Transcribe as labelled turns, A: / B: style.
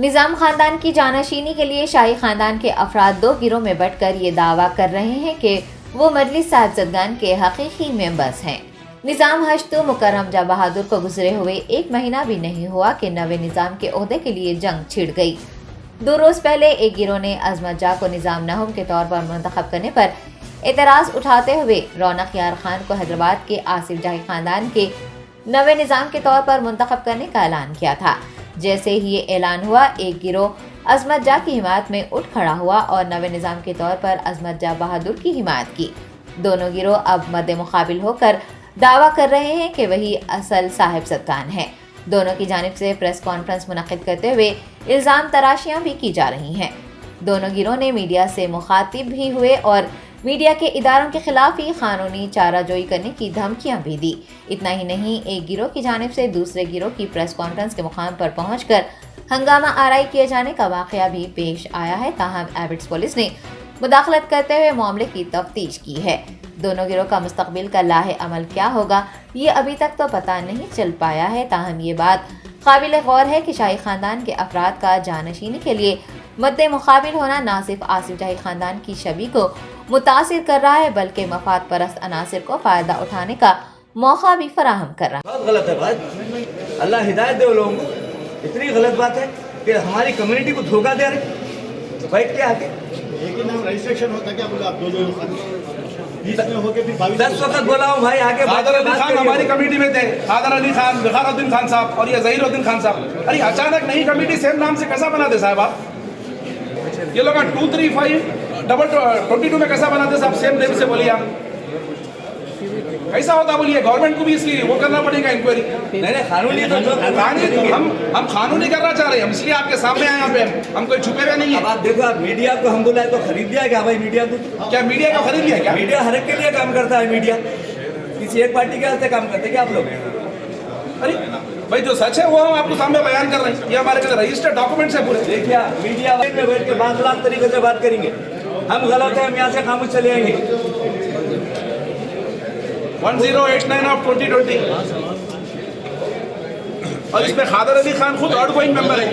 A: निज़ाम खानदान की जानशीनी के लिए शाही खानदान के अफराद दो गिरोह में बंटकर ये दावा कर रहे हैं कि वो मजलिस साहिबजादगान के हकीकी मेंबर्स हैं। निज़ाम हश्तो मुकर्रम जहाँ बहादुर को गुजरे हुए 1 महीना भी नहीं हुआ कि नवे निज़ाम के ओहदे के लिए जंग छिड़ गई। 2 रोज़ पहले एक गिरोह ने अजमत जा को निज़ाम नहुम के तौर पर मुंतखब करने पर एतराज़ उठाते हुए रौनक यार खान को हैदराबाद के आसिफ जाही खानदान के नवे निज़ाम के तौर पर मुंतखब करने का ऐलान किया था। जैसे ही ये ऐलान हुआ, एक गिरोह अजमत जा की हिमायत में उठ खड़ा हुआ और नवे निज़ाम के तौर पर अजमत जा बहादुर की हिमायत की। दोनों गिरोह अब मद्दे मुकाबिल होकर दावा कर रहे हैं कि वही असल साहिबजादगान है। दोनों की जानिब से प्रेस कॉन्फ्रेंस मुनक्किद करते हुए इल्ज़ाम तराशियां भी की जा रही हैं। दोनों गिरोह ने मीडिया से मुखातिब भी हुए और मीडिया के इदारों के खिलाफ ही कानूनी चाराजोई करने की धमकियां भी दी। इतना ही नहीं, एक गिरोह की जानिब से दूसरे गिरोह की प्रेस कॉन्फ्रेंस के मुकाम पर पहुंचकर हंगामा आराई किए जाने का वाक़या भी पेश आया है। ताहम एबिट्स पुलिस ने मुदाखलत करते हुए मामले की तफ्तीश की है। दोनों गिरोह का मुस्तकबिल का लाहे अमल क्या होगा, ये अभी तक तो पता नहीं चल पाया है। ताहम ये बात काबिल गौर है कि शाही खानदान के अफराद का जानशीनी के लिए मद्दे मुकाबिल होना न सिर्फ आसिफ जाही खानदान की छवि को मुतासिर कर रहा है, बल्कि मफाद परस्त अनासिर को फ़ायदा उठाने का मौका भी फराहम कर रहा है।
B: बहुत गलत है बात। अल्लाह हिदायत दे लोगों को। इतनी गलत बात है कि हमारी कम्युनिटी को धोखा दे रहे। बैठ के आके
C: लेकिन हम रजिस्ट्रेशन होता क्या बोले आप दो
B: 10 वक्त बोला हूँ भाई, आगे
D: कादर अली खान हमारी कमेटी में थे। कादर अली खान, ज़फ़रुद्दीन खान साहब और ये ज़हीरुद्दीन खान साहब। अरे अचानक नई कमेटी सेम नाम से कैसा बना दे साहब आप? ये लोग 235 में कैसा बनाते साहब? सेम नेम से बोलिए आप, कैसा होता बोलिए? गवर्नमेंट को भी इसकी वो करना पड़ेगा इंक्वायरी।
B: नहीं कानूनी तो
D: हम कानूनी करना चाह रहे हैं, हम इसलिए आपके सामने आए यहाँ पे, हम कोई छुपे हुए नहीं है।
B: अब आप देखो, आप मीडिया को हम बुलाए तो खरीद लिया क्या भाई? मीडिया को
D: क्या मीडिया को खरीद लिया क्या?
B: मीडिया हर एक के लिए काम करता है। मीडिया किसी एक पार्टी के हाथ से काम करते क्या आप लोग?
D: अरे भाई, जो सच है वो हम आपको सामने बयान कर रहे हैं। ये हमारे रजिस्टर्ड डॉक्यूमेंट है पूरे।
B: देखिए, मीडिया में बैठ के 5 लाख तरीके से बात करेंगे। हम गलत है, हम यहाँ से खामोश चले आएंगे।
D: 1089 ऑफ 2020 और इसमें कादर अली खान खुद आउटगोइंग मेंबर है।